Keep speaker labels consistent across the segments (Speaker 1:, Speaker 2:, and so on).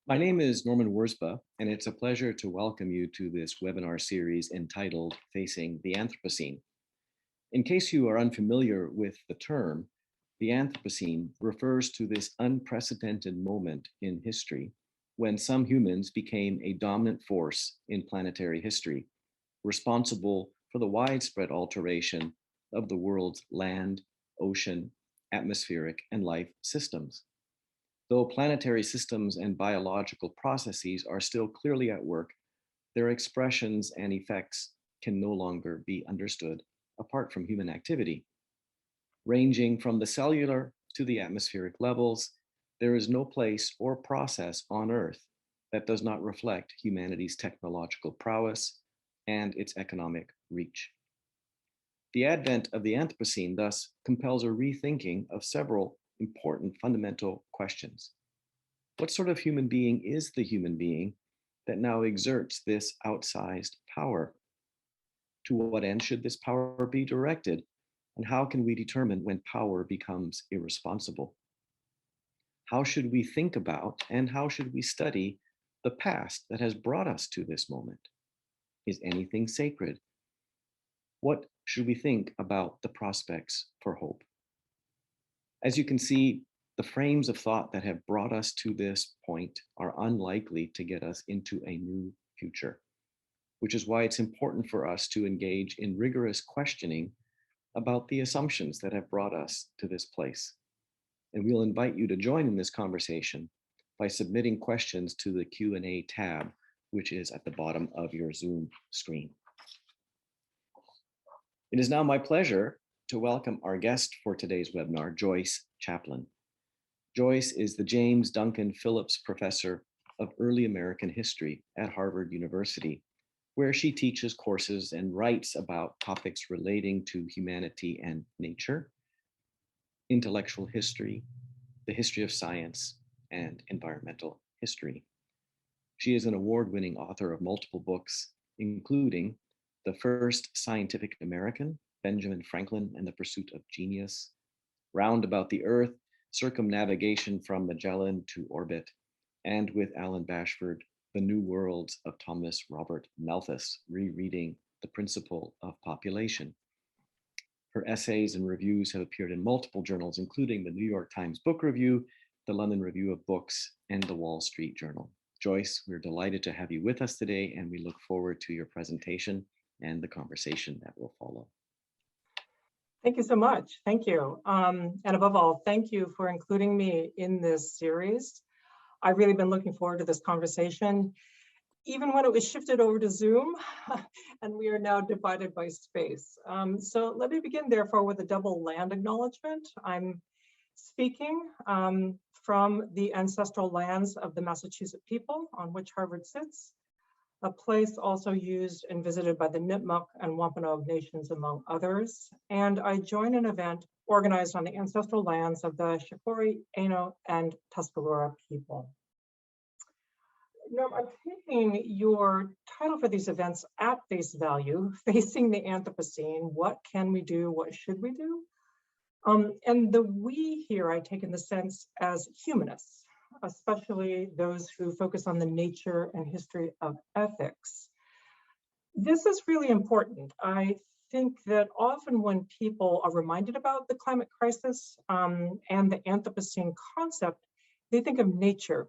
Speaker 1: My name is Norman Wirzba, and it's a pleasure to welcome you to this webinar series entitled Facing the Anthropocene. In case you are unfamiliar with the term, the Anthropocene refers to this unprecedented moment in history when some humans became a dominant force in planetary history, responsible for the widespread alteration of the world's land, ocean, atmospheric, and life systems. Though planetary systems and biological processes are still clearly at work, their expressions and effects can no longer be understood apart from human activity. Ranging from the cellular to the atmospheric levels, there is no place or process on Earth that does not reflect humanity's technological prowess and its economic reach. The advent of the Anthropocene thus compels a rethinking of several important fundamental questions. What sort of human being is the human being that now exerts this outsized power? To what end should this power be directed? And how can we determine when power becomes irresponsible? How should we think about and how should we study the past that has brought us to this moment? Is anything sacred? What should we think about the prospects for hope? As you can see, the frames of thought that have brought us to this point are unlikely to get us into a new future, which is why it's important for us to engage in rigorous questioning about the assumptions that have brought us to this place. And we'll invite you to join in this conversation by submitting questions to the Q&A tab, which is at the bottom of your Zoom screen. It is now my pleasure to welcome our guest for today's webinar, Joyce Chaplin. Joyce is the James Duncan Phillips Professor of Early American History at Harvard University, where she teaches courses and writes about topics relating to humanity and nature, intellectual history, the history of science, and environmental history. She is an award-winning author of multiple books, including The First Scientific American, Benjamin Franklin and the Pursuit of Genius, Roundabout the Earth, Circumnavigation from Magellan to Orbit, and with Alan Bashford, The New Worlds of Thomas Robert Malthus, Rereading the Principle of Population. Her essays and reviews have appeared in multiple journals, including the New York Times Book Review, the London Review of Books, and the Wall Street Journal. Joyce, we're delighted to have you with us today, and we look forward to your presentation and the conversation that will follow.
Speaker 2: Thank you so much. Thank you. And above all, thank you for including me in this series. I've really been looking forward to this conversation, even when it was shifted over to Zoom, and we are now divided by space. So let me begin, therefore, with a double land acknowledgement. I'm speaking from the ancestral lands of the Massachusetts people on which Harvard sits, a place also used and visited by the Nipmuc and Wampanoag nations, among others. And I join an event organized on the ancestral lands of the Shakori, Aino, and Tuscarora people. Now, I'm taking your title for these events at face value, Facing the Anthropocene. What can we do? What should we do? And the we here I take in the sense as humanists, especially those who focus on the nature and history of ethics. This is really important. I think that often when people are reminded about the climate crisis and the Anthropocene concept, they think of nature,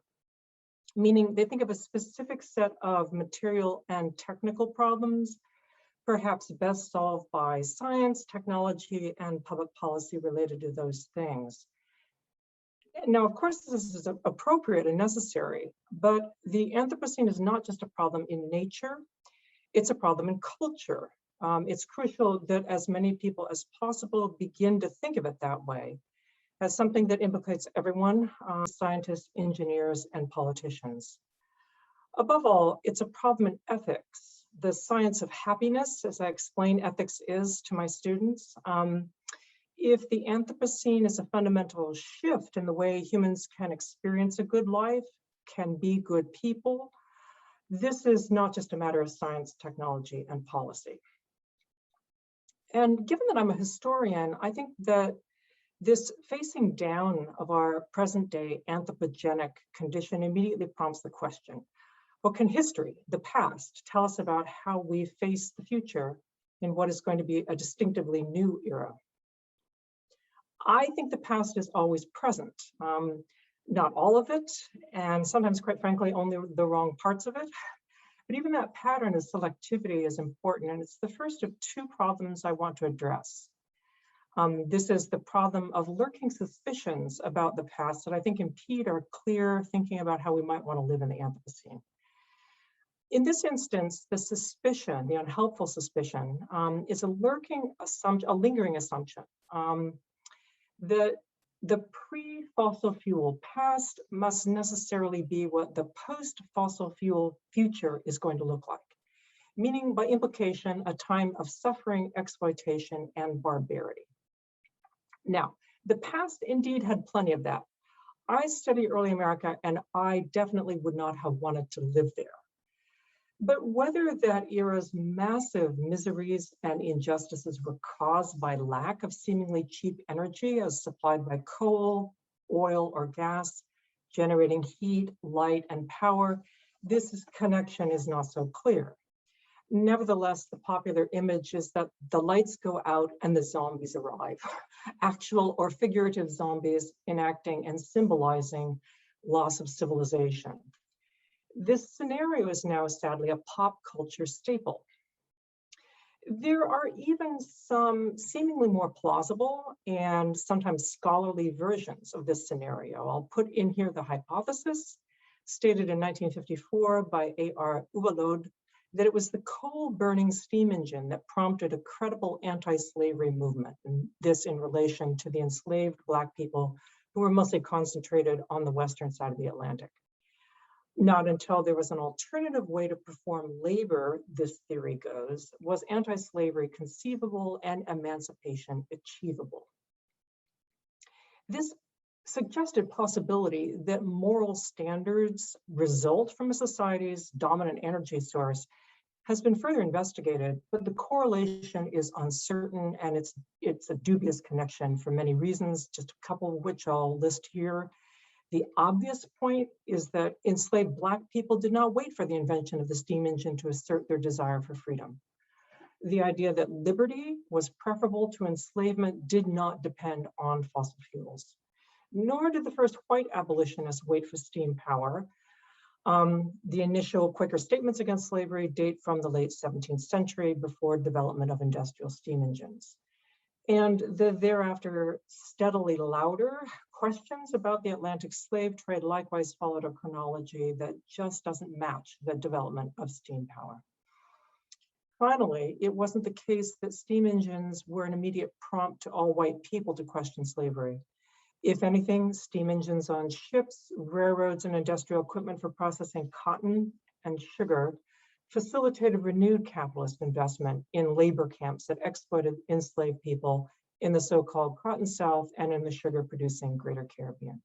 Speaker 2: meaning they think of a specific set of material and technical problems, perhaps best solved by science, technology, and public policy related to those things. Now, of course, this is appropriate and necessary, but the Anthropocene is not just a problem in nature, it's a problem in culture. It's crucial that as many people as possible begin to think of it that way, as something that implicates everyone, scientists, engineers, and politicians. Above all, it's a problem in ethics, the science of happiness, as I explain ethics is to my students. If the Anthropocene is a fundamental shift in the way humans can experience a good life, can be good people, this is not just a matter of science, technology, and policy. And given that I'm a historian, I think that This facing down of our present day anthropogenic condition immediately prompts the question, what can history, the past, tell us about how we face the future in what is going to be a distinctively new era? I think the past is always present. Not all of it, and sometimes, quite frankly, only the wrong parts of it. But even that pattern of selectivity is important, and it's the first of two problems I want to address. This is the problem of lurking suspicions about the past that I think impede our clear thinking about how we might want to live in the Anthropocene. In this instance, the suspicion, the unhelpful suspicion, is a lurking assumption, a lingering assumption. The pre-fossil fuel past must necessarily be what the post-fossil fuel future is going to look like, meaning by implication, a time of suffering, exploitation, and barbarity. Now, the past indeed had plenty of that. I study early America, and I definitely would not have wanted to live there. But whether that era's massive miseries and injustices were caused by lack of seemingly cheap energy as supplied by coal, oil, or gas, generating heat, light, and power, this connection is not so clear. Nevertheless, the popular image is that the lights go out and the zombies arrive, actual or figurative zombies enacting and symbolizing loss of civilization. This scenario is now sadly a pop culture staple. There are even some seemingly more plausible and sometimes scholarly versions of this scenario. I'll put in here the hypothesis stated in 1954 by A.R. Uvalode that it was the coal-burning steam engine that prompted a credible anti-slavery movement, and this in relation to the enslaved Black people who were mostly concentrated on the western side of the Atlantic. Not until there was an alternative way to perform labor, this theory goes, was anti-slavery conceivable and emancipation achievable. This suggested possibility that moral standards result from a society's dominant energy source has been further investigated, but the correlation is uncertain and it's a dubious connection for many reasons, just a couple of which I'll list here. The obvious point is that enslaved Black people did not wait for the invention of the steam engine to assert their desire for freedom. The idea that liberty was preferable to enslavement did not depend on fossil fuels, nor did the first white abolitionists wait for steam power. The initial Quaker statements against slavery date from the late 17th century before development of industrial steam engines. And the thereafter steadily louder questions about the Atlantic slave trade likewise followed a chronology that just doesn't match the development of steam power. Finally, it wasn't the case that steam engines were an immediate prompt to all white people to question slavery. If anything, steam engines on ships, railroads, and industrial equipment for processing cotton and sugar facilitated renewed capitalist investment in labor camps that exploited enslaved people in the so-called Cotton South and in the sugar-producing Greater Caribbean.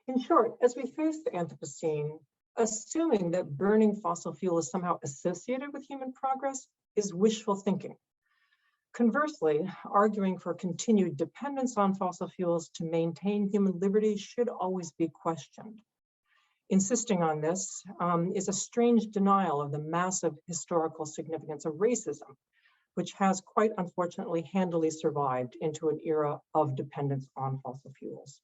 Speaker 2: In short, as we face the Anthropocene, assuming that burning fossil fuel is somehow associated with human progress is wishful thinking. Conversely, arguing for continued dependence on fossil fuels to maintain human liberty should always be questioned. Insisting on this is a strange denial of the massive historical significance of racism, which has quite unfortunately handily survived into an era of dependence on fossil fuels.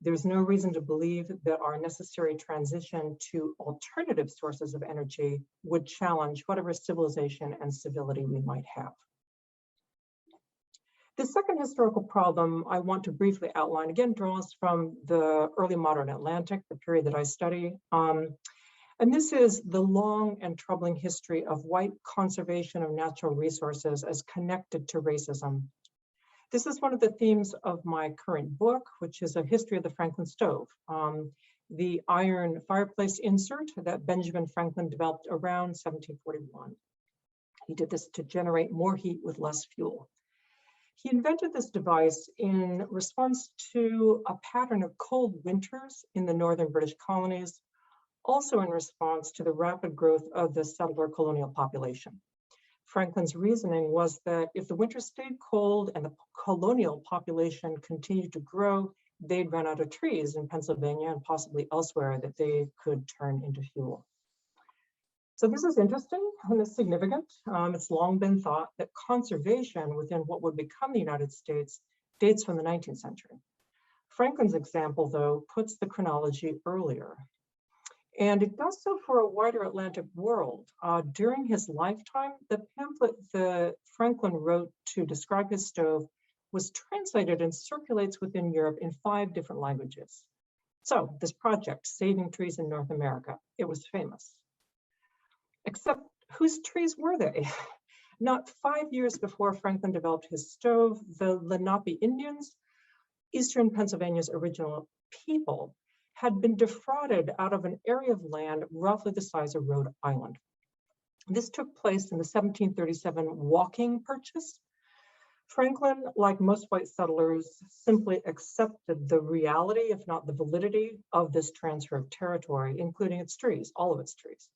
Speaker 2: There's no reason to believe that our necessary transition to alternative sources of energy would challenge whatever civilization and civility we might have. The second historical problem I want to briefly outline, again, draws from the early modern Atlantic, the period that I study. And this is the long and troubling history of white conservation of natural resources as connected to racism. This is one of the themes of my current book, which is a history of the Franklin stove, the iron fireplace insert that Benjamin Franklin developed around 1741. He did this to generate more heat with less fuel. He invented this device in response to a pattern of cold winters in the northern British colonies, also in response to the rapid growth of the settler colonial population. Franklin's reasoning was that if the winter stayed cold and the colonial population continued to grow, they'd run out of trees in Pennsylvania and possibly elsewhere that they could turn into fuel. So this is interesting and it's significant. It's long been thought that conservation within what would become the United States dates from the 19th century. Franklin's example, though, puts the chronology earlier. And it does so for a wider Atlantic world. During his lifetime, the pamphlet that Franklin wrote to describe his stove was translated and circulates within Europe in 5 different languages. So this project, Saving Trees in North America, it was famous. Except whose trees were they? Not 5 years before Franklin developed his stove, the Lenape Indians, Eastern Pennsylvania's original people, had been defrauded out of an area of land roughly the size of Rhode Island. This took place in the 1737 walking purchase. Franklin, like most white settlers, simply accepted the reality, if not the validity, of this transfer of territory, including its trees, all of its trees.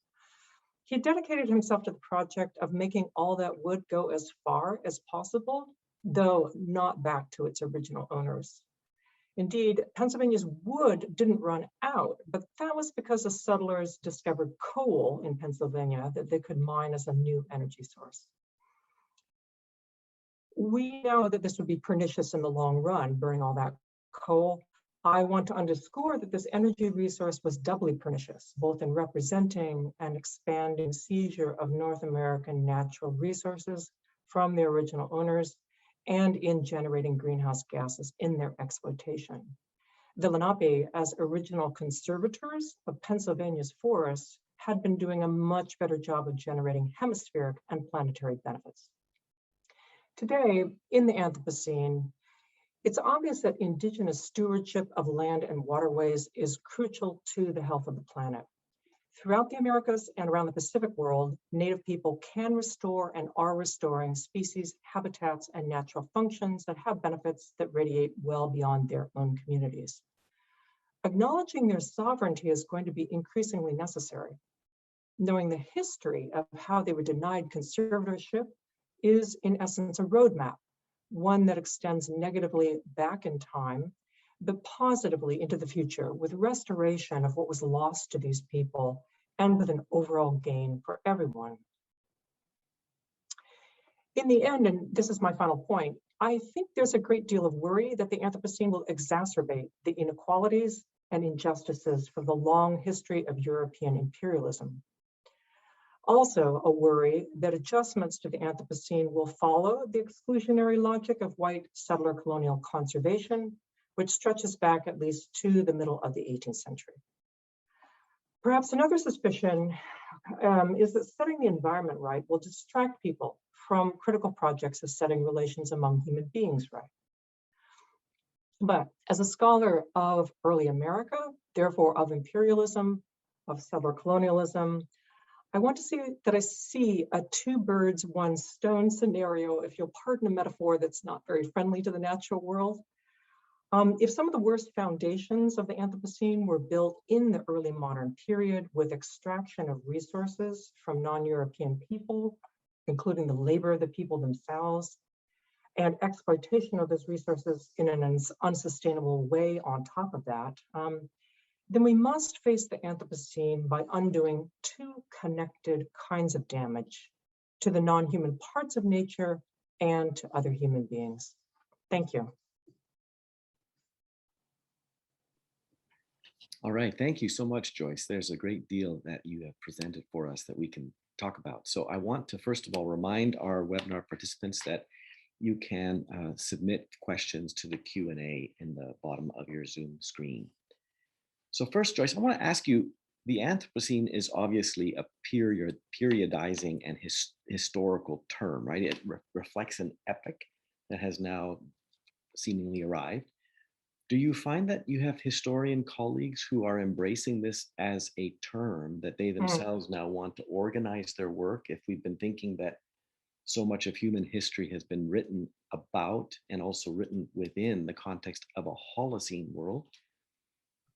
Speaker 2: He dedicated himself to the project of making all that wood go as far as possible, though not back to its original owners. Indeed, Pennsylvania's wood didn't run out, but that was because the settlers discovered coal in Pennsylvania that they could mine as a new energy source. We know that this would be pernicious in the long run, burning all that coal. I want to underscore that this energy resource was doubly pernicious, both in representing and expanding seizure of North American natural resources from their original owners and in generating greenhouse gases in their exploitation. The Lenape, as original conservators of Pennsylvania's forests, had been doing a much better job of generating hemispheric and planetary benefits. Today, in the Anthropocene, it's obvious that indigenous stewardship of land and waterways is crucial to the health of the planet. Throughout the Americas and around the Pacific world, Native people can restore and are restoring species, habitats, and natural functions that have benefits that radiate well beyond their own communities. Acknowledging their sovereignty is going to be increasingly necessary. Knowing the history of how they were denied conservatorship is, in essence, a roadmap, one that extends negatively back in time, but positively into the future with restoration of what was lost to these people and with an overall gain for everyone. In the end, and this is my final point, I think there's a great deal of worry that the Anthropocene will exacerbate the inequalities and injustices from the long history of European imperialism. Also a worry that adjustments to the Anthropocene will follow the exclusionary logic of white settler colonial conservation, which stretches back at least to the middle of the 18th century. Perhaps another suspicion is that setting the environment right will distract people from critical projects of setting relations among human beings right. But as a scholar of early America, therefore of imperialism, of settler colonialism, I want to say that I see a 2 birds, 1 stone scenario, if you'll pardon a metaphor that's not very friendly to the natural world. If some of the worst foundations of the Anthropocene were built in the early modern period with extraction of resources from non-European people, including the labor of the people themselves, and exploitation of those resources in an unsustainable way on top of that, then we must face the Anthropocene by undoing 2 connected kinds of damage to the non-human parts of nature and to other human beings. Thank you.
Speaker 1: All right, thank you so much, Joyce. There's a great deal that you have presented for us that we can talk about. So I want to first of all remind our webinar participants that you can submit questions to the Q&A in the bottom of your Zoom screen. So first, Joyce, I want to ask you, the Anthropocene is obviously a periodizing and historical term, right? It reflects an epoch that has now seemingly arrived. Do you find that you have historian colleagues who are embracing this as a term that they themselves now want to organize their work? If we've been thinking that so much of human history has been written about and also written within the context of a Holocene world,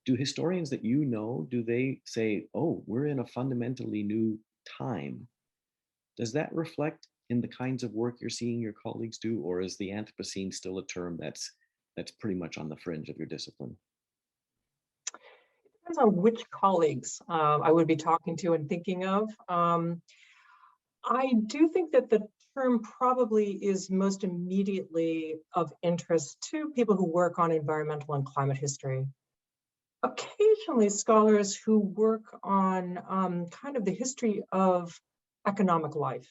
Speaker 1: do historians that you know, do they say, oh, we're in a fundamentally new time? Does that reflect in the kinds of work you're seeing your colleagues do, or is the Anthropocene still a term that's pretty much on the fringe of your discipline?
Speaker 2: Depends on which colleagues I would be talking to and thinking of. I do think that the term probably is most immediately of interest to people who work on environmental and climate history. Occasionally, scholars who work on kind of the history of economic life,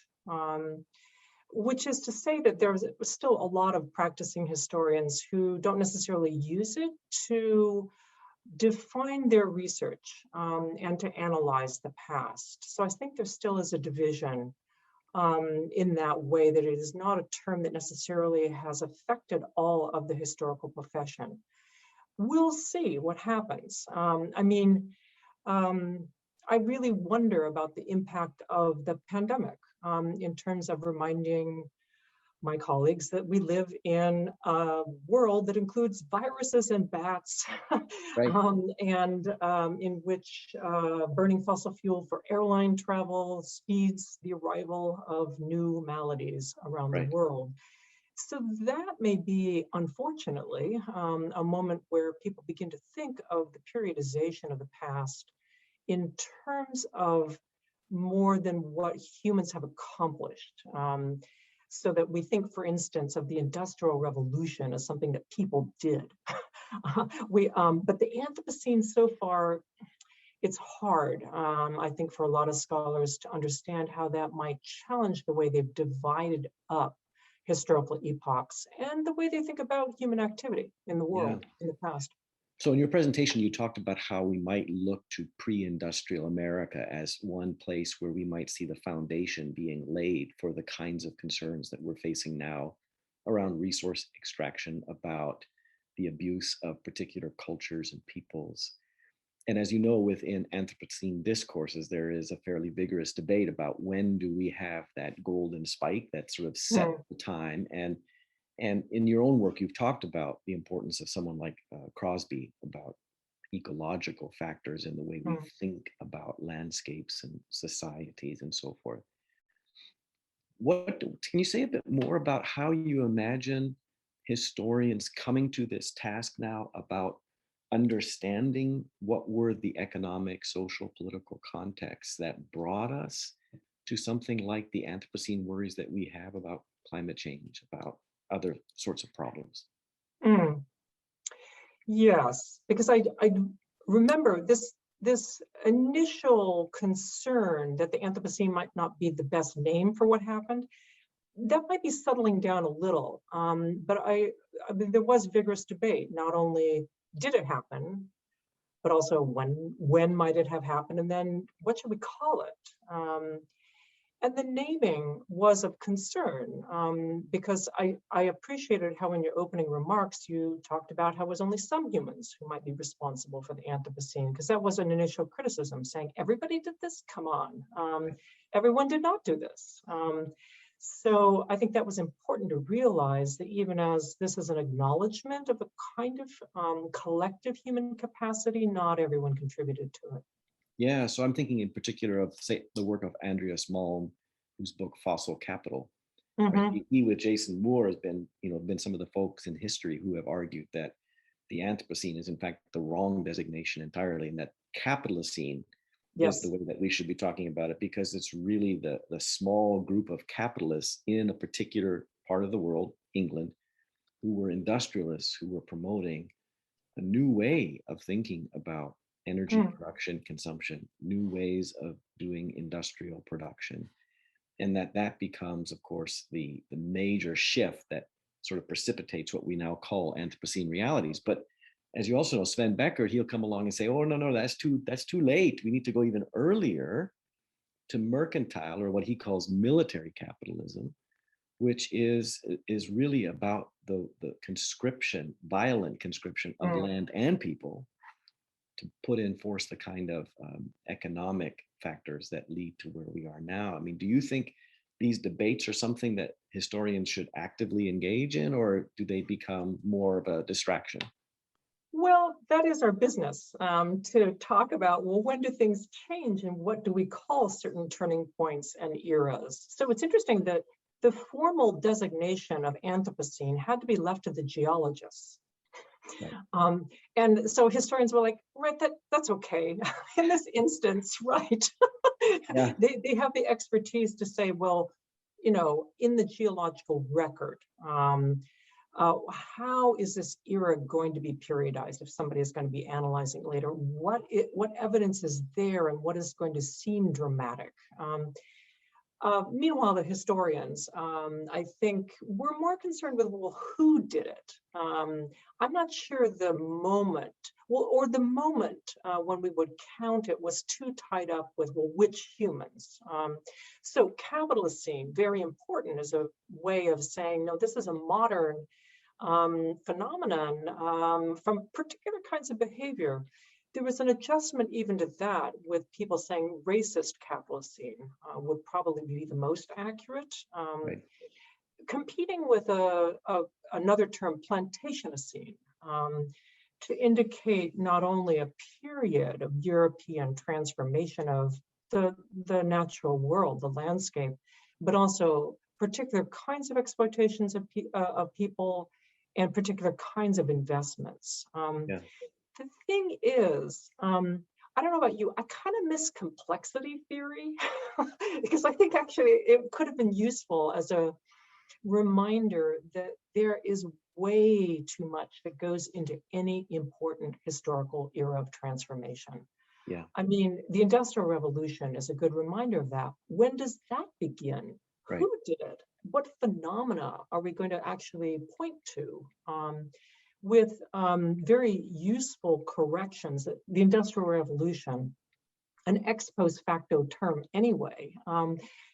Speaker 2: which is to say that there's still a lot of practicing historians who don't necessarily use it to define their research and to analyze the past. So I think there still is a division in that way, that it is not a term that necessarily has affected all of the historical profession. We'll see what happens. I really wonder about the impact of the pandemic in terms of reminding my colleagues that we live in a world that includes viruses and bats,
Speaker 1: Right.
Speaker 2: In which burning fossil fuel for airline travel speeds the arrival of new maladies around the world. So that may be, unfortunately, a moment where people begin to think of the periodization of the past in terms of more than what humans have accomplished. So that we think, for instance, of the Industrial Revolution as something that people did. But the Anthropocene so far, it's hard, I think, for a lot of scholars to understand how that might challenge the way they've divided up historical epochs and the way they think about human activity in the world in the past.
Speaker 1: So in your presentation, you talked about how we might look to pre-industrial America as one place where we might see the foundation being laid for the kinds of concerns that we're facing now around resource extraction, about the abuse of particular cultures and peoples. And as you know, within Anthropocene discourses, there is a fairly vigorous debate about when do we have that golden spike that sort of set the time. And in your own work, you've talked about the importance of someone like Crosby, about ecological factors in the way we think about landscapes and societies and so forth. Can you say a bit more about how you imagine historians coming to this task now about understanding what were the economic, social, political contexts that brought us to something like the Anthropocene worries that we have about climate change, about other sorts of problems?
Speaker 2: Yes, because I remember this initial concern that the Anthropocene might not be the best name for what happened. That might be settling down a little, but I mean, there was vigorous debate. Not only did it happen, but also when might it have happened, and then what should we call it? And the naming was of concern because I appreciated how in your opening remarks you talked about how it was only some humans who might be responsible for the Anthropocene, because that was an initial criticism, saying everybody did this, come on. Everyone did not do this. So I think that was important to realize that even as this is an acknowledgement of a kind of collective human capacity, not everyone contributed to it.
Speaker 1: Yeah, so I'm thinking in particular of, say, the work of Andreas Malm, whose book Fossil Capital. Right? He with Jason Moore has been some of the folks in history who have argued that the Anthropocene is in fact the wrong designation entirely, and that Capitalocene is the way that we should be talking about it, because it's really the small group of capitalists in a particular part of the world, England, who were industrialists, who were promoting a new way of thinking about energy production, consumption, new ways of doing industrial production. And that becomes, of course, the major shift that sort of precipitates what we now call Anthropocene realities. But as you also know, Sven Becker, he'll come along and say, oh, no, that's too late. We need to go even earlier to mercantile, or what he calls military capitalism, which is really about the conscription, violent conscription of land and people to put in force the kind of economic factors that lead to where we are now. I mean, do you think these debates are something that historians should actively engage in, or do they become more of a distraction?
Speaker 2: Well, that is our business, to talk about, well, when do things change and what do we call certain turning points and eras? So it's interesting that the formal designation of Anthropocene had to be left to the geologists.
Speaker 1: Right.
Speaker 2: And so historians were like, right, that's okay. In this instance, right.
Speaker 1: Yeah.
Speaker 2: They have the expertise to say, well, in the geological record, how is this era going to be periodized if somebody is going to be analyzing later? What evidence is there and what is going to seem dramatic? Meanwhile, the historians, I think, were more concerned with, well, who did it? I'm not sure the moment, or the moment when we would count it was too tied up with, well, which humans? So Capitalocene, very important as a way of saying, no, this is a modern phenomenon from particular kinds of behavior. There was an adjustment even to that, with people saying racist Capitalocene would probably be the most accurate,
Speaker 1: Right.
Speaker 2: competing with another term, Plantationocene, to indicate not only a period of European transformation of the natural world, the landscape, but also particular kinds of exploitations of people and particular kinds of investments.
Speaker 1: Yeah.
Speaker 2: The thing is, I don't know about you, I kind of miss complexity theory because I think actually it could have been useful as a reminder that there is way too much that goes into any important historical era of transformation.
Speaker 1: Yeah.
Speaker 2: I mean, the Industrial Revolution is a good reminder of that. When does that begin?
Speaker 1: Right.
Speaker 2: Who did it? What phenomena are we going to actually point to? With very useful corrections. The Industrial Revolution, an ex post facto term anyway,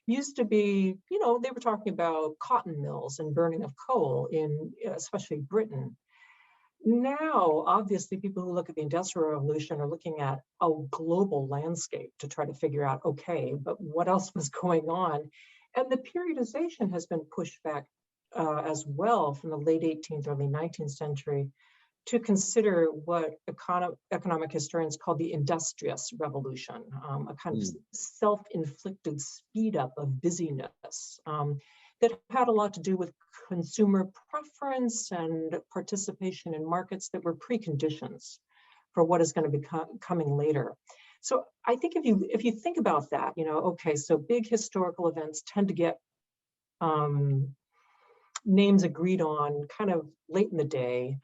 Speaker 2: used to be, they were talking about cotton mills and burning of coal in especially Britain. Now, obviously, people who look at the Industrial Revolution are looking at a global landscape to try to figure out, okay, but what else was going on? And the periodization has been pushed back as well from the late 18th, early 19th century to consider what economic historians call the Industrious Revolution, a kind of self-inflicted speed up of busyness that had a lot to do with consumer preference and participation in markets that were preconditions for what is going to be coming later. So I think if you think about that, okay, so big historical events tend to get names agreed on kind of late in the day.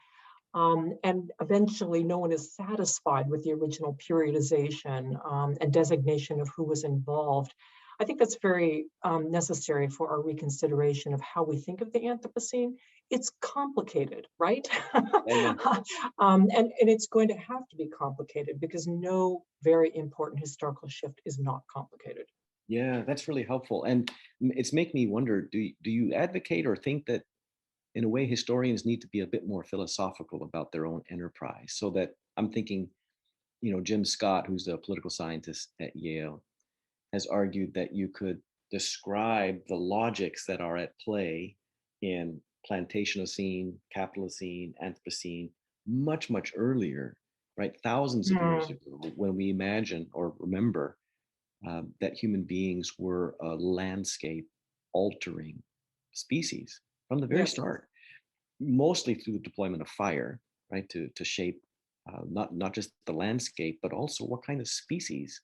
Speaker 2: And eventually no one is satisfied with the original periodization and designation of who was involved. I think that's very necessary for our reconsideration of how we think of the Anthropocene. It's complicated, right? And it's going to have to be complicated because no very important historical shift is not complicated.
Speaker 1: Yeah, that's really helpful. And it's making me wonder, do you advocate or think that in a way historians need to be a bit more philosophical about their own enterprise? So that I'm thinking, Jim Scott, who's a political scientist at Yale, has argued that you could describe the logics that are at play in Plantationocene, Capitalocene, Anthropocene much, much earlier, right? Thousands of years ago, when we imagine or remember that human beings were a landscape altering species from the very start, mostly through the deployment of fire, right? To shape not just the landscape, but also what kind of species.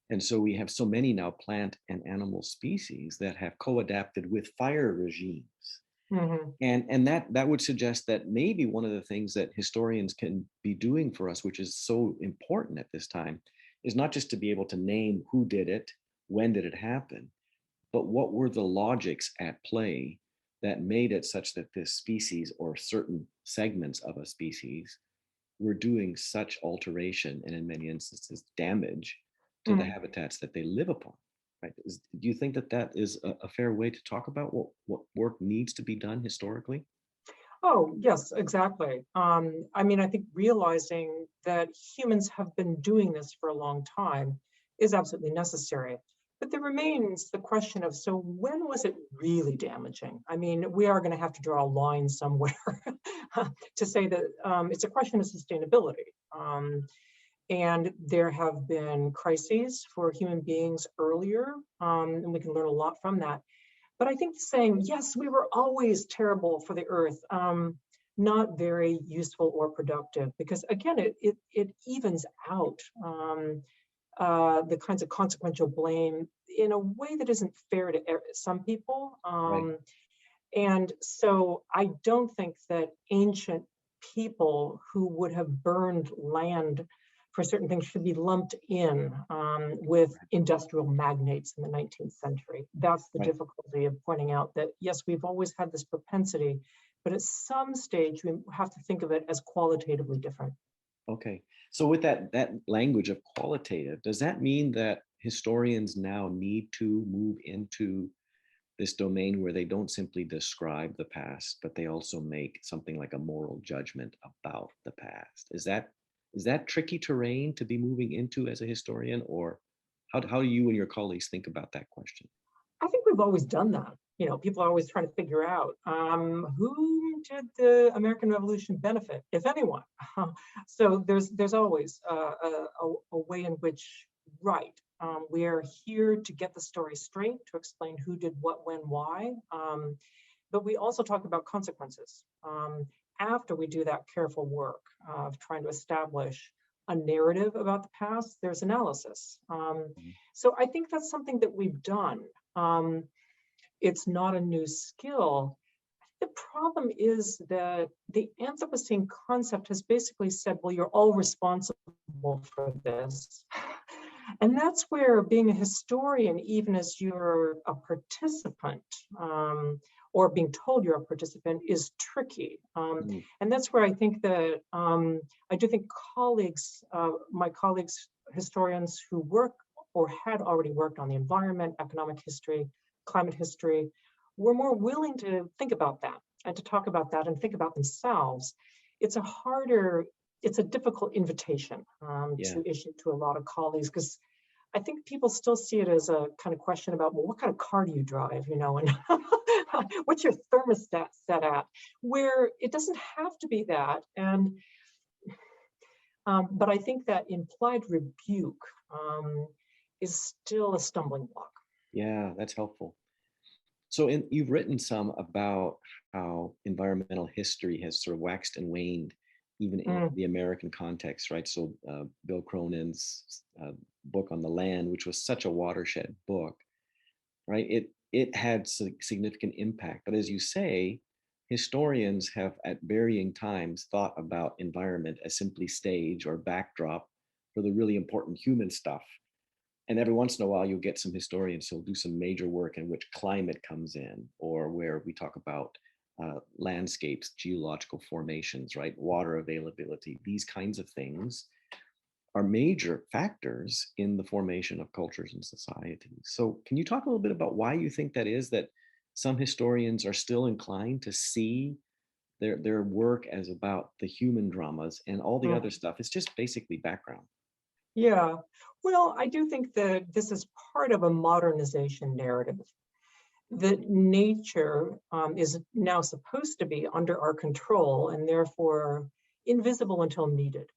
Speaker 1: And so we have so many now plant and animal species that have co-adapted with fire regimes.
Speaker 2: Mm-hmm.
Speaker 1: And that would suggest that maybe one of the things that historians can be doing for us, which is so important at this time, is not just to be able to name who did it, when did it happen, but what were the logics at play that made it such that this species or certain segments of a species were doing such alteration and in many instances damage to the habitats that they live upon, right? Do you think that is a fair way to talk about what work needs to be done historically?
Speaker 2: Oh, yes, exactly. I mean, I think realizing that humans have been doing this for a long time is absolutely necessary. But there remains the question of, so when was it really damaging? I mean, we are going to have to draw a line somewhere to say that it's a question of sustainability. And there have been crises for human beings earlier, and we can learn a lot from that. But I think saying, yes, we were always terrible for the earth, not very useful or productive, because again, it evens out the kinds of consequential blame in a way that isn't fair to some people.
Speaker 1: Right.
Speaker 2: And so I don't think that ancient people who would have burned land for certain things should be lumped in with industrial magnates in the 19th century. That's the
Speaker 1: Right.
Speaker 2: difficulty of pointing out that, yes, we've always had this propensity, but at some stage we have to think of it as qualitatively different.
Speaker 1: Okay. So with that language of qualitative, does that mean that historians now need to move into this domain where they don't simply describe the past, but they also make something like a moral judgment about the past? Is that tricky terrain to be moving into as a historian, or how do you and your colleagues think about that question?
Speaker 2: I think we've always done that. People are always trying to figure out who did the American Revolution benefit, if anyone. So there's always a way in which, right, we are here to get the story straight, to explain who did what, when, why. But we also talk about consequences. After we do that careful work of trying to establish a narrative about the past, there's analysis.
Speaker 1: Mhm.
Speaker 2: So I think that's something that we've done. It's not a new skill. The problem is that the Anthropocene concept has basically said, well, you're all responsible for this. And that's where being a historian, even as you're a participant, or being told you're a participant, is tricky.
Speaker 1: Mm.
Speaker 2: And that's where I think that I do think my colleagues, historians who work or had already worked on the environment, economic history, climate history, were more willing to think about that and to talk about that and think about themselves. It's a difficult invitation
Speaker 1: Yeah.
Speaker 2: to issue to a lot of colleagues, because I think people still see it as a kind of question about, well, what kind of car do you drive, and what's your thermostat set at, where it doesn't have to be that. And but I think that implied rebuke is still a stumbling block.
Speaker 1: Yeah, that's helpful. So you've written some about how environmental history has sort of waxed and waned, even in
Speaker 2: Mm,
Speaker 1: the American context, right? So Bill Cronin's book on the land, which was such a watershed book, right? It had significant impact. But as you say, historians have at varying times thought about environment as simply stage or backdrop for the really important human stuff. And every once in a while, you'll get some historians who'll do some major work in which climate comes in, or where we talk about landscapes, geological formations, right? Water availability, these kinds of things are major factors in the formation of cultures and societies. So, can you talk a little bit about why you think that is, that some historians are still inclined to see their work as about the human dramas, and all the other
Speaker 2: mm.
Speaker 1: stuff is just basically background?
Speaker 2: Yeah, well, I do think that this is part of a modernization narrative, that nature is now supposed to be under our control and therefore invisible until needed.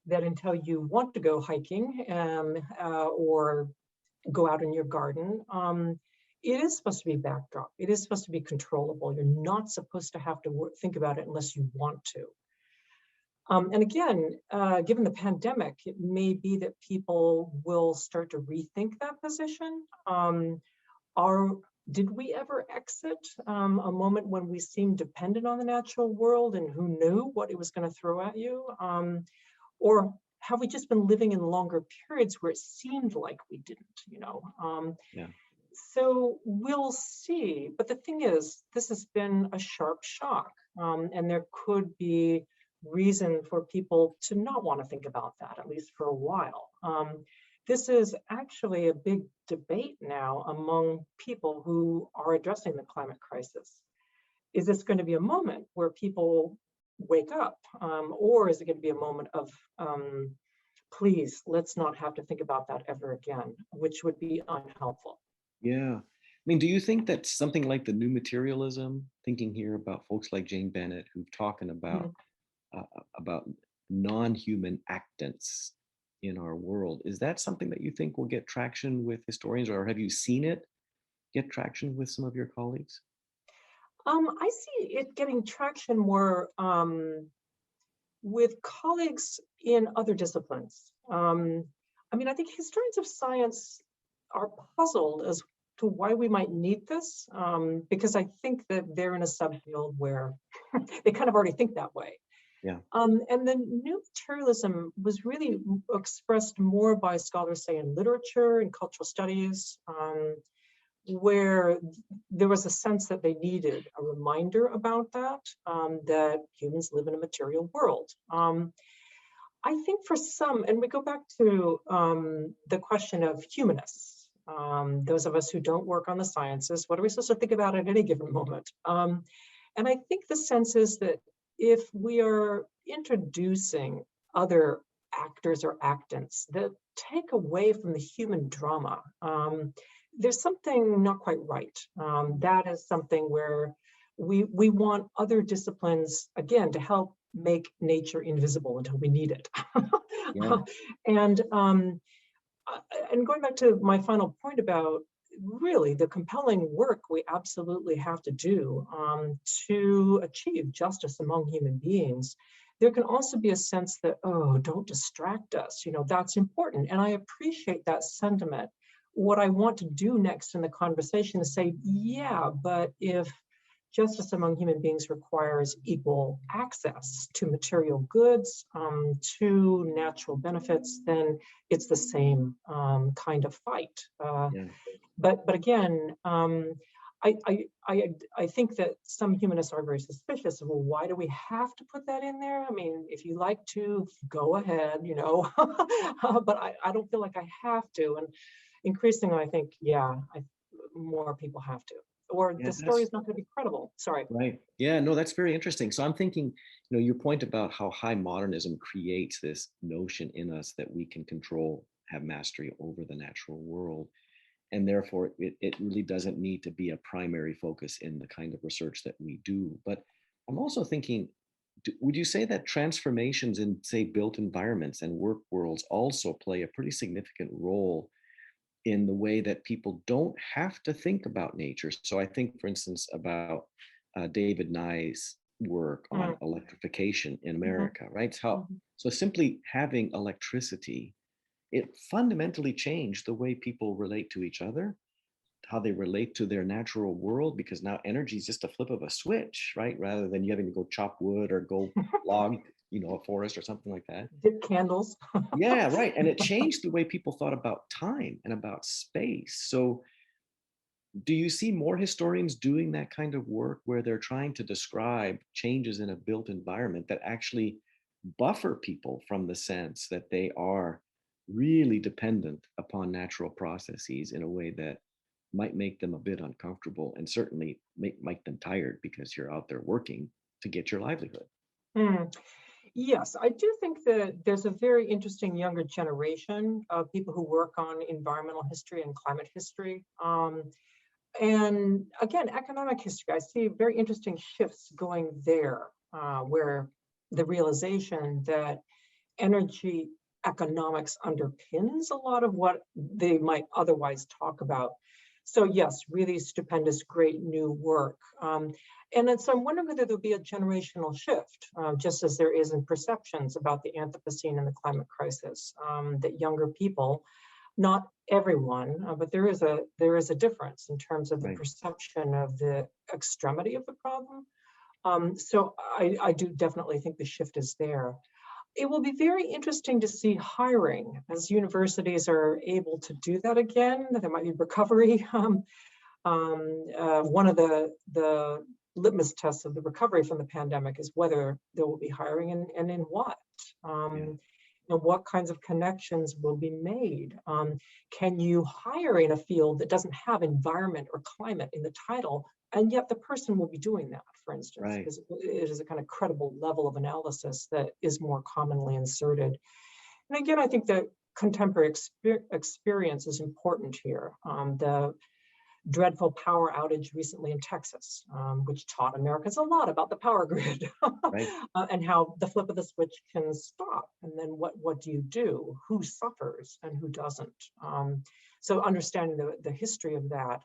Speaker 2: That until you want to go hiking or go out in your garden, it is supposed to be backdrop. It is supposed to be controllable. You're not supposed to have to think about it unless you want to. And again, given the pandemic, it may be that people will start to rethink that position. Are Did we ever exit a moment when we seemed dependent on the natural world and who knew what it was going to throw at you? Or have we just been living in longer periods where it seemed like we didn't?
Speaker 1: Yeah.
Speaker 2: So we'll see. But the thing is, this has been a sharp shock, and there could be reason for people to not want to think about that, at least for a while. This is actually a big debate now among people who are addressing the climate crisis. Is this going to be a moment where people wake up, or is it going to be a moment of, please, let's not have to think about that ever again, which would be unhelpful?
Speaker 1: Yeah. I mean, do you think that something like the new materialism, thinking here about folks like Jane Bennett, who've talking
Speaker 2: Mm.
Speaker 1: about non-human actants in our world, is that something that you think will get traction with historians, or have you seen it get traction with some of your colleagues?
Speaker 2: I see it getting traction more with colleagues in other disciplines. I mean, I think historians of science are puzzled as to why we might need this, because I think that they're in a subfield where they kind of already think that way.
Speaker 1: Yeah.
Speaker 2: And then new materialism was really expressed more by scholars, say, in literature and cultural studies, where there was a sense that they needed a reminder about that, that humans live in a material world. I think for some, and we go back to the question of humanists, those of us who don't work on the sciences, what are we supposed to think about at any given moment? And I think the sense is that if we are introducing other actors or actants that take away from the human drama, there's something not quite right. That is something where we want other disciplines, again, to help make nature invisible until we need it.
Speaker 1: Yeah.
Speaker 2: and going back to my final point about really the compelling work we absolutely have to do to achieve justice among human beings, there can also be a sense that, oh, don't distract us. That's important. And I appreciate that sentiment. What I want to do next in the conversation is say, yeah, but if justice among human beings requires equal access to material goods, to natural benefits, then it's the same kind of fight.
Speaker 1: Yeah.
Speaker 2: But again, I think that some humanists are very suspicious of, well, why do we have to put that in there? I mean, if you like to, go ahead, but I don't feel like I have to. And increasingly, I think, yeah, more people have to, or
Speaker 1: Yeah,
Speaker 2: the story is not going to be credible. Sorry.
Speaker 1: right. Yeah, no, that's very interesting. So I'm thinking, your point about how high modernism creates this notion in us that we can control, have mastery over the natural world. And therefore, it really doesn't need to be a primary focus in the kind of research that we do. But I'm also thinking, would you say that transformations in, say, built environments and work worlds also play a pretty significant role in the way that people don't have to think about nature? So I think, for instance, about David Nye's work on electrification in America, right? So simply having electricity, it fundamentally changed the way people relate to each other, how they relate to their natural world, because now energy is just a flip of a switch, right? Rather than you having to go chop wood or go log, a forest or something like that.
Speaker 2: Dip candles.
Speaker 1: Yeah, right. And it changed the way people thought about time and about space. So do you see more historians doing that kind of work where they're trying to describe changes in a built environment that actually buffer people from the sense that they are really dependent upon natural processes in a way that might make them a bit uncomfortable and certainly make them tired because you're out there working to get your livelihood?
Speaker 2: Yes, I do think that there's a very interesting younger generation of people who work on environmental history and climate history. And again, economic history, I see very interesting shifts going there, where the realization that energy economics underpins a lot of what they might otherwise talk about. So yes, really stupendous, great new work. And then so I'm wondering whether there'll be a generational shift, just as there is in perceptions about the Anthropocene and the climate crisis, that younger people, not everyone, but there is a difference in terms of the perception of the extremity of the problem. So I do definitely think the shift is there. It will be very interesting to see hiring as universities are able to do that again. There might be recovery. One of the litmus tests of the recovery from the pandemic is whether there will be hiring and in what. What kinds of connections will be made? Can you hire in a field that doesn't have environment or climate in the title, and yet the person will be doing that, for instance, because it is a kind of credible level of analysis that is more commonly inserted. And again, I think that contemporary experience is important here. The dreadful power outage recently in Texas, which taught Americans a lot about the power grid and how the flip of the switch can stop. And then what do you do? Who suffers and who doesn't? So understanding the history of that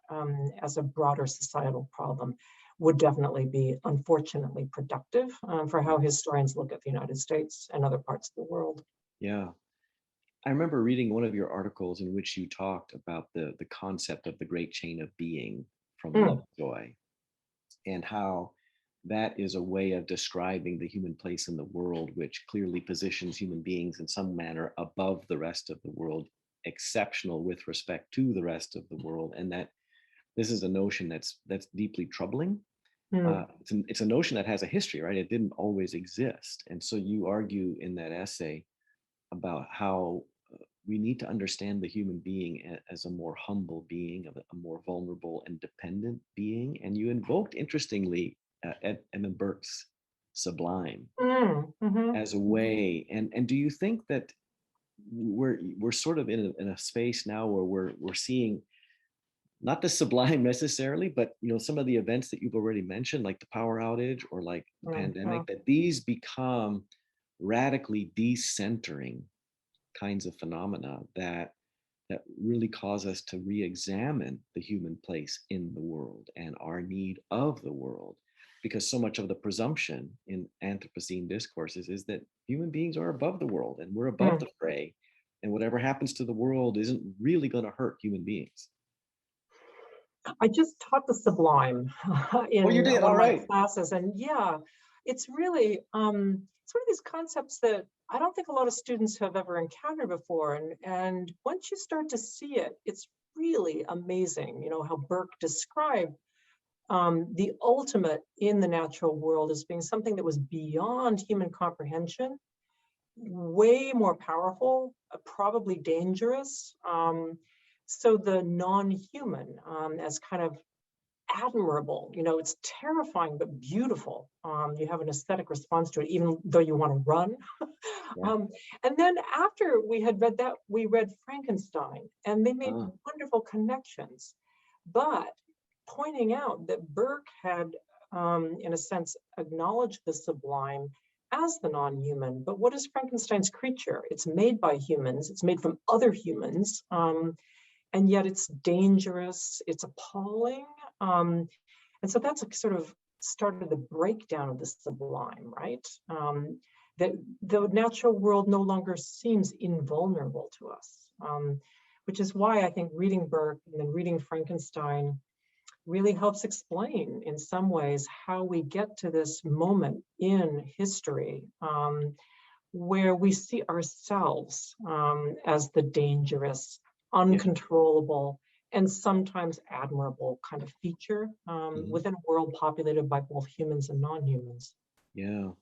Speaker 2: as a broader societal problem would definitely be, unfortunately, productive for how historians look at the United States and other parts of the world.
Speaker 1: Yeah. I remember reading one of your articles in which you talked about the concept of the great chain of being from
Speaker 2: Mm,
Speaker 1: Lovejoy, and how that is a way of describing the human place in the world, which clearly positions human beings in some manner above the rest of the world, exceptional with respect to the rest of the world, and that this is a notion that's deeply troubling.
Speaker 2: mm.
Speaker 1: It's a notion that has a history, right? It didn't always exist, and so you argue in that essay about how we need to understand the human being as a more humble being, of a more vulnerable and dependent being. And you invoked, interestingly, Edmund Burke's Sublime
Speaker 2: Mhm.
Speaker 1: as a way. And do you think that we're sort of in a space now where we're seeing not the sublime necessarily, but some of the events that you've already mentioned, like the power outage or like the
Speaker 2: Yeah.
Speaker 1: pandemic, that these become radically decentering kinds of phenomena that really cause us to re-examine the human place in the world and our need of the world, because so much of the presumption in Anthropocene discourses is that human beings are above the world and we're above
Speaker 2: Mm.
Speaker 1: the fray, and whatever happens to the world isn't really going to hurt human beings.
Speaker 2: I just taught the Sublime
Speaker 1: Oh, you
Speaker 2: in
Speaker 1: did?
Speaker 2: one
Speaker 1: All
Speaker 2: of my
Speaker 1: right.
Speaker 2: classes, and yeah, it's really sort of these concepts that I don't think a lot of students have ever encountered before, and once you start to see it, it's really amazing. You know how Burke described the ultimate in the natural world as being something that was beyond human comprehension, way more powerful, probably dangerous. So the non-human as kind of admirable, it's terrifying but beautiful. You have an aesthetic response to it, even though you want to run.
Speaker 1: Yeah.
Speaker 2: um, and then after we had read that, we read Frankenstein, and they made
Speaker 1: Uh,
Speaker 2: wonderful connections. But pointing out that Burke had, in a sense, acknowledged the sublime as the non-human. But what is Frankenstein's creature? It's made by humans. It's made from other humans. And yet it's dangerous, it's appalling. And so that's a sort of started the breakdown of the sublime, right? That the natural world no longer seems invulnerable to us, which is why I think reading Burke and then reading Frankenstein really helps explain in some ways how we get to this moment in history where we see ourselves as the dangerous,
Speaker 1: yeah.
Speaker 2: uncontrollable, and sometimes admirable kind of feature
Speaker 1: Mhm.
Speaker 2: within a world populated by both humans and non-humans.
Speaker 1: Yeah.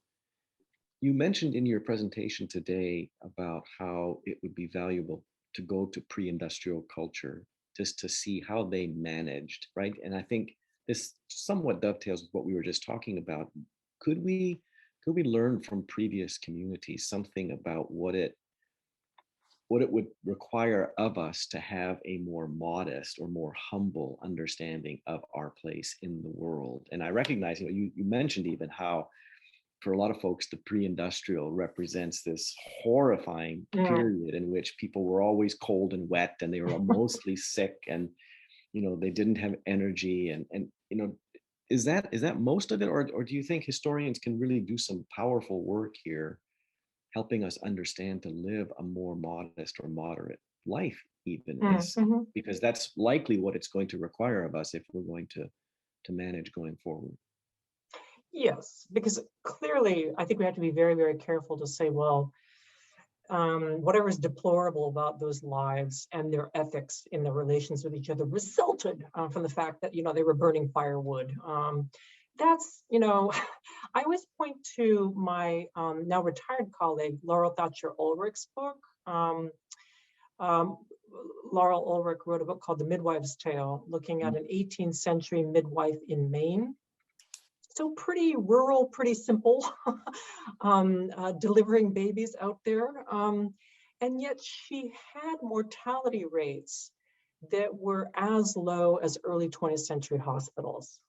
Speaker 1: You mentioned in your presentation today about how it would be valuable to go to pre-industrial culture just to see how they managed, right? And I think this somewhat dovetails with what we were just talking about. Could we could we learn from previous communities something about what it would require of us to have a more modest or more humble understanding of our place in the world? And I recognize, you mentioned even how for a lot of folks, the pre-industrial represents this horrifying
Speaker 2: Mm.
Speaker 1: period in which people were always cold and wet, and they were mostly sick, and they didn't have energy, and is that most of it, or do you think historians can really do some powerful work here, helping us understand to live a more modest or moderate life, even as
Speaker 2: Mhm.
Speaker 1: because that's likely what it's going to require of us if we're going to manage going forward.
Speaker 2: Yes, because clearly I think we have to be very, very careful to say, well, whatever is deplorable about those lives and their ethics in their relations with each other resulted from the fact that they were burning firewood. That's I always point to my now retired colleague Laurel Thatcher Ulrich's book. Um, Laurel Ulrich wrote a book called The Midwives Tale, looking at an 18th century midwife in Maine. So pretty rural, pretty simple, delivering babies out there. And yet she had mortality rates that were as low as early 20th century hospitals.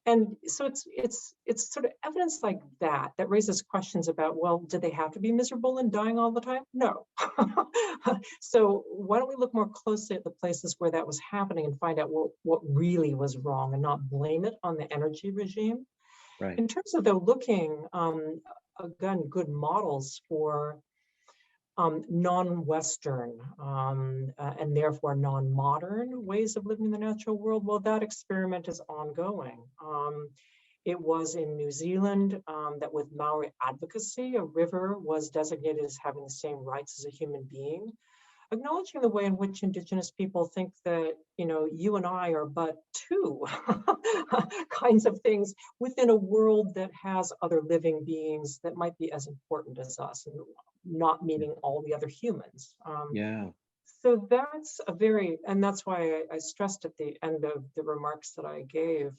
Speaker 2: And so it's sort of evidence like that that raises questions about, well, did they have to be miserable and dying all the time? No. So why don't we look more closely at the places where that was happening and find out what really was wrong and not blame it on the energy regime?
Speaker 1: Right.
Speaker 2: In terms of though looking, again, good models for non-Western and therefore non-modern ways of living in the natural world, well, that experiment is ongoing. It was in New Zealand that with Maori advocacy, a river was designated as having the same rights as a human being, acknowledging the way in which Indigenous people think that, you and I are but two kinds of things within a world that has other living beings that might be as important as us, and not meaning all the other humans.
Speaker 1: Yeah.
Speaker 2: So that's and that's why I stressed at the end of the remarks that I gave,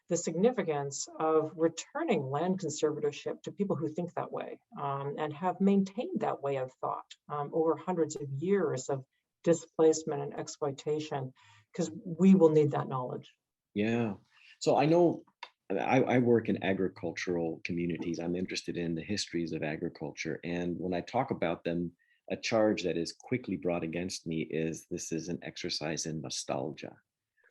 Speaker 2: the significance of returning land conservatorship to people who think that way and have maintained that way of thought over hundreds of years of displacement and exploitation, because we will need that knowledge.
Speaker 1: Yeah. So I know I work in agricultural communities. I'm interested in the histories of agriculture. And when I talk about them, a charge that is quickly brought against me is this is an exercise in nostalgia.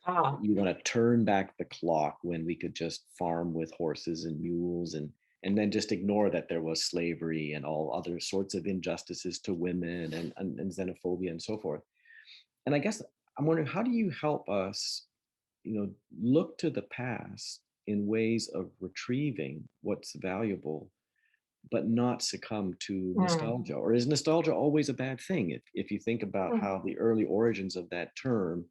Speaker 2: Ah,
Speaker 1: You want to turn back the clock when we could just farm with horses and mules and then just ignore that there was slavery and all other sorts of injustices to women and xenophobia and so forth. And I guess I'm wondering, how do you help us, look to the past in ways of retrieving what's valuable, but not succumb to
Speaker 2: mm,
Speaker 1: nostalgia? Or is nostalgia always a bad thing? If you think about
Speaker 2: mm.
Speaker 1: how the early origins of that term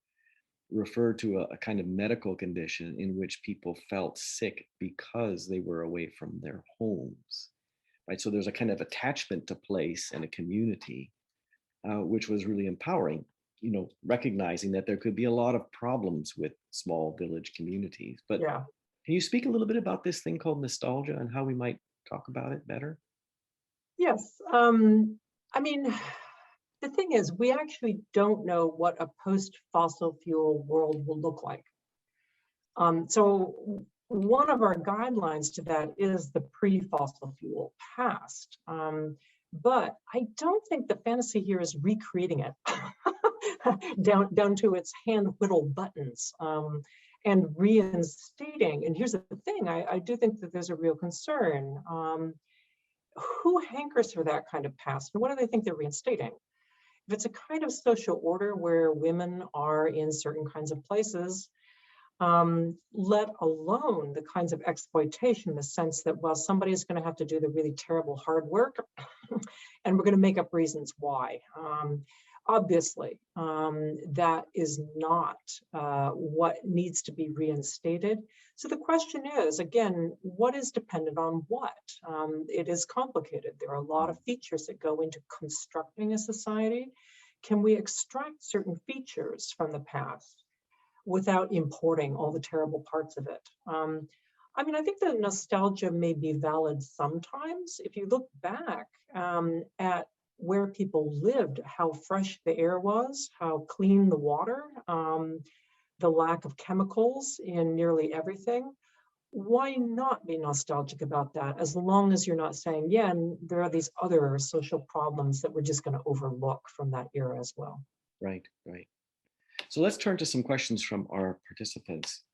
Speaker 1: refer to a kind of medical condition in which people felt sick because they were away from their homes, right? So there's a kind of attachment to place and a community, which was really empowering, recognizing that there could be a lot of problems with small village communities. But
Speaker 2: Yeah.
Speaker 1: can you speak a little bit about this thing called nostalgia and how we might talk about it better?
Speaker 2: Yes. I mean, the thing is, we actually don't know what a post-fossil fuel world will look like. So one of our guidelines to that is the pre-fossil fuel past. But I don't think the fantasy here is recreating it down to its hand-whittled buttons and reinstating. And here's the thing, I do think that there's a real concern. Who hankers for that kind of past? And what do they think they're reinstating? If it's a kind of social order where women are in certain kinds of places, let alone the kinds of exploitation, in the sense that, well, somebody's going to have to do the really terrible hard work and we're going to make up reasons why. Obviously, that is not what needs to be reinstated. So the question is, again, what is dependent on what? It is complicated. There are a lot of features that go into constructing a society. Can we extract certain features from the past without importing all the terrible parts of it? I mean, I think the nostalgia may be valid sometimes. If you look back at where people lived, how fresh the air was, how clean the water, the lack of chemicals in nearly everything, why not be nostalgic about that, as long as you're not saying, yeah, and there are these other social problems that we're just going to overlook from that era as well.
Speaker 1: Right, right. So let's turn to some questions from our participants.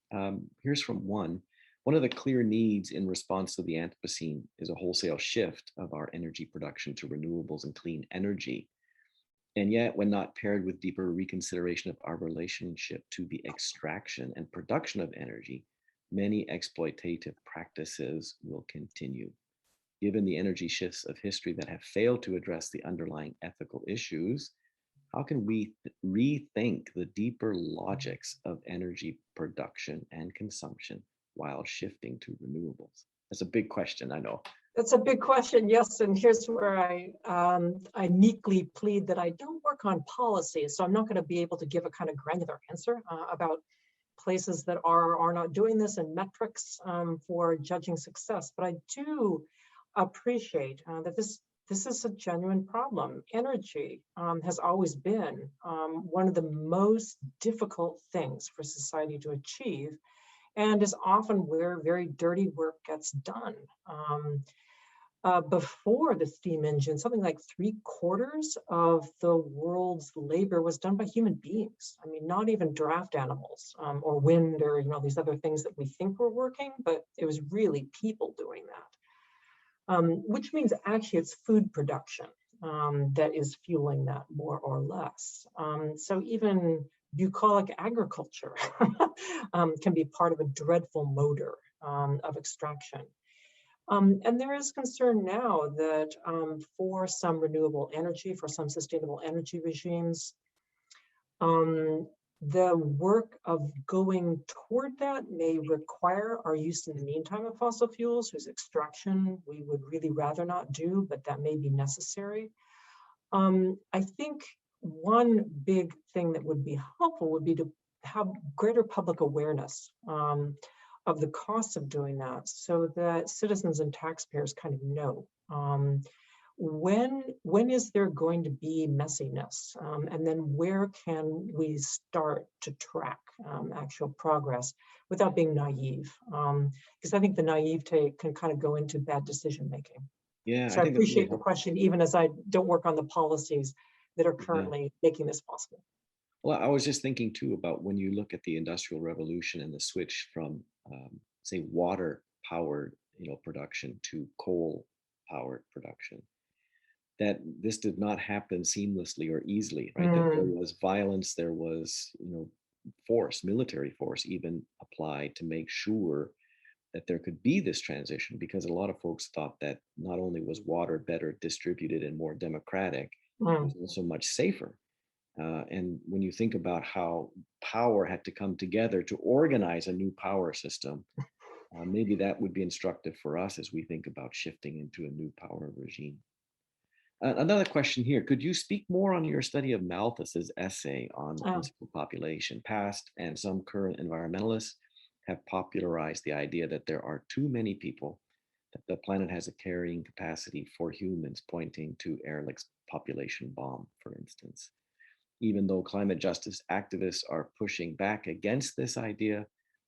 Speaker 1: Here's from one. One of the clear needs in response to the Anthropocene is a wholesale shift of our energy production to renewables and clean energy. And yet, when not paired with deeper reconsideration of our relationship to the extraction and production of energy, many exploitative practices will continue. Given the energy shifts of history that have failed to address the underlying ethical issues, how can we rethink the deeper logics of energy production and consumption while shifting to renewables? That's a big question, I know.
Speaker 2: That's a big question, yes. And here's where I meekly plead that I don't work on policy, so I'm not going to be able to give a kind of granular answer about places that are not doing this and metrics for judging success. But I do appreciate that this is a genuine problem. Energy has always been one of the most difficult things for society to achieve. and is often where very dirty work gets done. Before the steam engine, something like 3/4 of the world's labor was done by human beings. I mean, not even draft animals or wind or these other things that we think were working, but it was really people doing that. Which means actually it's food production that is fueling that more or less. So even bucolic agriculture can be part of a dreadful motor of extraction. And there is concern now that for some renewable energy, for some sustainable energy regimes, the work of going toward that may require our use in the meantime of fossil fuels, whose extraction we would really rather not do, but that may be necessary. I think one big thing that would be helpful would be to have greater public awareness of the costs of doing that, so that citizens and taxpayers kind of know when is there going to be messiness, and then where can we start to track actual progress without being naive, because I think the naivete can kind of go into bad decision making.
Speaker 1: Yeah,
Speaker 2: So I appreciate the question, even as I don't work on the policies that are currently making this possible.
Speaker 1: Well, I was just thinking too about when you look at the Industrial Revolution and the switch from, say, water-powered, production to coal-powered production, that this did not happen seamlessly or easily, right? That there was violence, there was, force, military force even applied to make sure that there could be this transition, because a lot of folks thought that not only was water better distributed and more democratic, it was also much safer. And when you think about how power had to come together to organize a new power system, maybe that would be instructive for us as we think about shifting into a new power regime. Another question here. Could you speak more on your study of Malthus's essay on principal population? Past and some current environmentalists have popularized the idea that there are too many people, that the planet has a carrying capacity for humans, pointing to Ehrlich's population bomb, for instance. Even though climate justice activists are pushing back against this idea,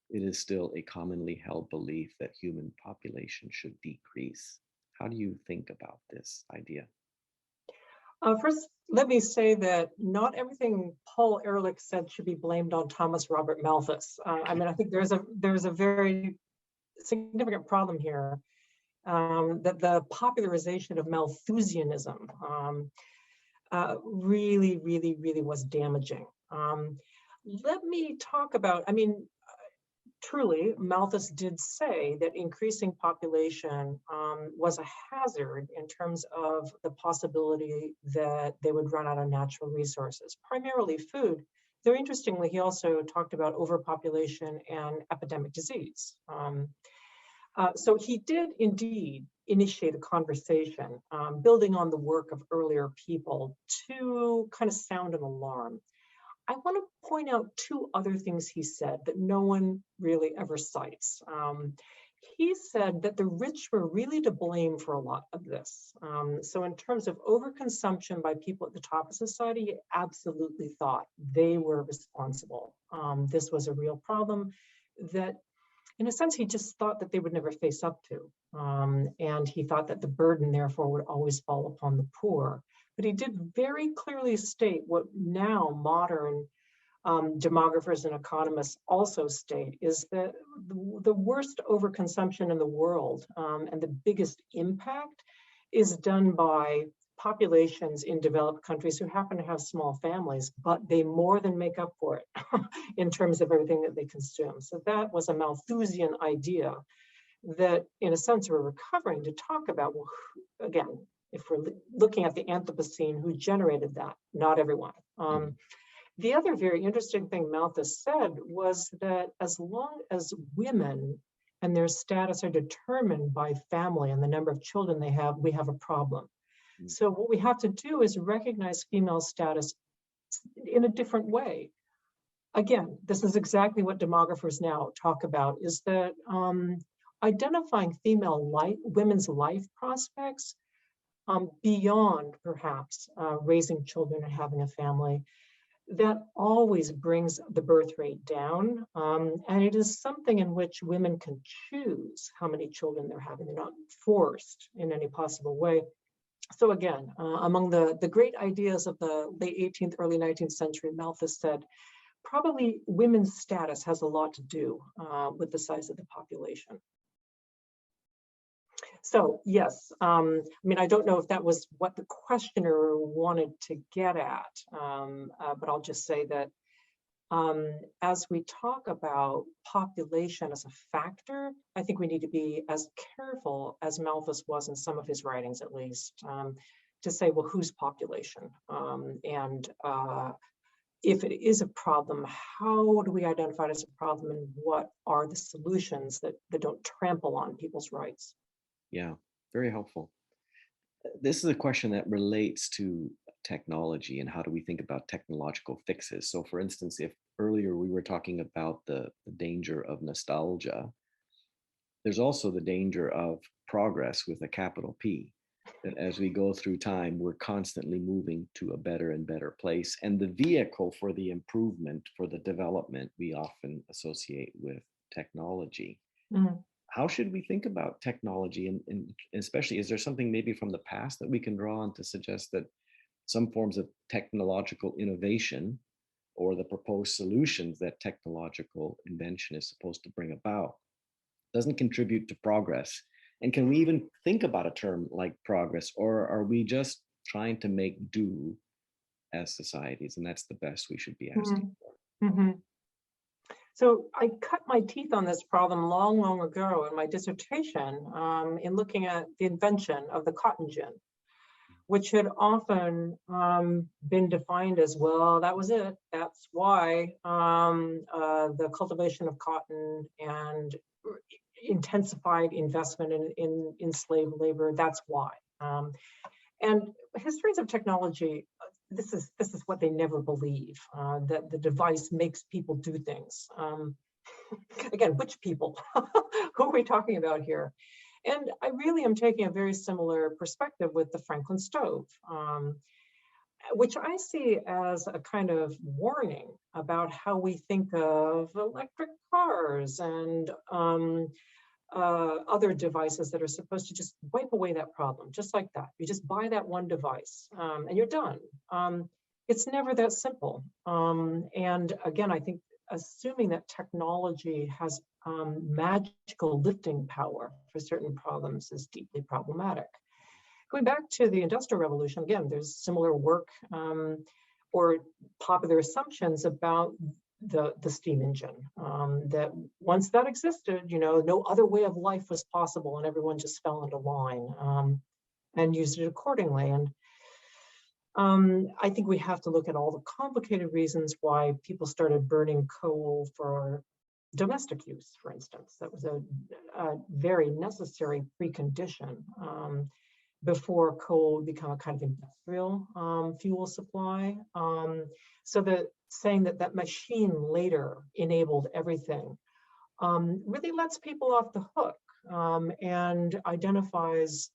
Speaker 1: it is still a commonly held belief that human population should decrease. How do you think about this idea?
Speaker 2: First, let me say that not everything Paul Ehrlich said should be blamed on Thomas Robert Malthus. I mean, I think there's a very significant problem here, that the popularization of Malthusianism really, really, really was damaging. Let me talk about, truly, Malthus did say that increasing population was a hazard in terms of the possibility that they would run out of natural resources, primarily food. Though interestingly, he also talked about overpopulation and epidemic disease. So he did indeed initiate a conversation, building on the work of earlier people to kind of sound an alarm. I want to point out two other things he said that no one really ever cites. He said that the rich were really to blame for a lot of this. So in terms of overconsumption by people at the top of society, he absolutely thought they were responsible. This was a real problem that, in a sense, he just thought that they would never face up to. And he thought that the burden, therefore, would always fall upon the poor. But he did very clearly state what now modern demographers and economists also state, is that the worst overconsumption in the world and the biggest impact is done by populations in developed countries who happen to have small families, but they more than make up for it in terms of everything that they consume. So that was a Malthusian idea that, in a sense, we're recovering to talk about. Well, again, if we're looking at the Anthropocene, who generated that? Not everyone. The other very interesting thing Malthus said was that as long as women and their status are determined by family and the number of children they have, we have a problem. So what we have to do is recognize female status in a different way. Again, this is exactly what demographers now talk about, is that identifying women's life prospects beyond perhaps raising children and having a family that always brings the birth rate down. And it is something in which women can choose how many children they're having. They're not forced in any possible way. So again, among the great ideas of the late 18th, early 19th century, Malthus said, probably women's status has a lot to do with the size of the population. So yes, I mean, I don't know if that was what the questioner wanted to get at, but I'll just say that as we talk about population as a factor, I think we need to be as careful as Malthus was in some of his writings, at least, to say, well, whose population? And if it is a problem, how do we identify it as a problem, and what are the solutions that don't trample on people's rights?
Speaker 1: Yeah, very helpful. This is a question that relates to technology and how do we think about technological fixes. So for instance, if earlier we were talking about the danger of nostalgia, there's also the danger of progress with a capital P. That as we go through time, we're constantly moving to a better and better place. And the vehicle for the improvement, for the development, we often associate with technology.
Speaker 2: Mhm.
Speaker 1: How should we think about technology? And especially, is there something maybe from the past that we can draw on to suggest that some forms of technological innovation or the proposed solutions that technological invention is supposed to bring about doesn't contribute to progress? And can we even think about a term like progress, or are we just trying to make do as societies? And that's the best we should be asking
Speaker 2: Mhm.
Speaker 1: for.
Speaker 2: Mhm. So I cut my teeth on this problem long, long ago in my dissertation in looking at the invention of the cotton gin, which had often been defined as, well, that was it. That's why the cultivation of cotton and intensified investment in slave labor, that's why. And histories of technology, this is what they never believe, that the device makes people do things. Again, which people? Who are we talking about here? And I really am taking a very similar perspective with the Franklin stove, which I see as a kind of warning about how we think of electric cars and other devices that are supposed to just wipe away that problem, just like that. You just buy that one device and you're done. It's never that simple. And again, I think assuming that technology has magical lifting power for certain problems is deeply problematic. Going back to the Industrial Revolution, again, there's similar work or popular assumptions about the steam engine, that once that existed, no other way of life was possible, and everyone just fell into line and used it accordingly. And I think we have to look at all the complicated reasons why people started burning coal for domestic use, for instance. That was a very necessary precondition before coal would become a kind of industrial fuel supply. So that saying that machine later enabled everything really lets people off the hook and identifies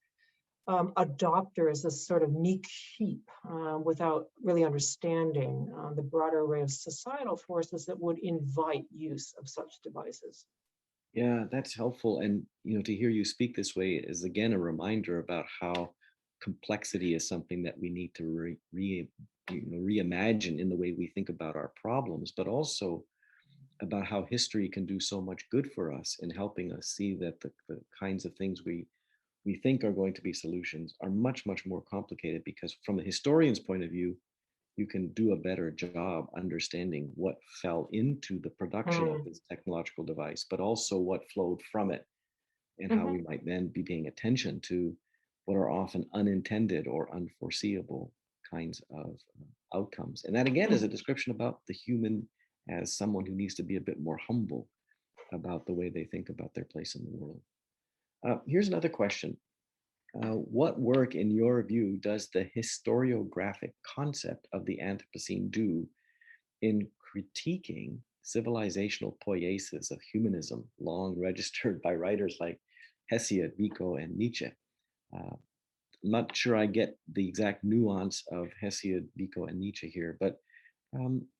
Speaker 2: adopters as sort of meek sheep without really understanding the broader array of societal forces that would invite use of such devices.
Speaker 1: Yeah, that's helpful. And to hear you speak this way is again a reminder about how complexity is something that we need to reimagine in the way we think about our problems, but also about how history can do so much good for us in helping us see that the kinds of things we think are going to be solutions are much, much more complicated, because from a historian's point of view, you can do a better job understanding what fell into the production of this technological device, but also what flowed from it, and how we might then be paying attention to what are often unintended or unforeseeable kinds of outcomes. And that again is a description about the human as someone who needs to be a bit more humble about the way they think about their place in the world. Here's another question. What work, in your view, does the historiographic concept of the Anthropocene do in critiquing civilizational poiesis of humanism, long registered by writers like Hesiod, Vico, and Nietzsche? I'm not sure I get the exact nuance of Hesiod, Vico, and Nietzsche here, but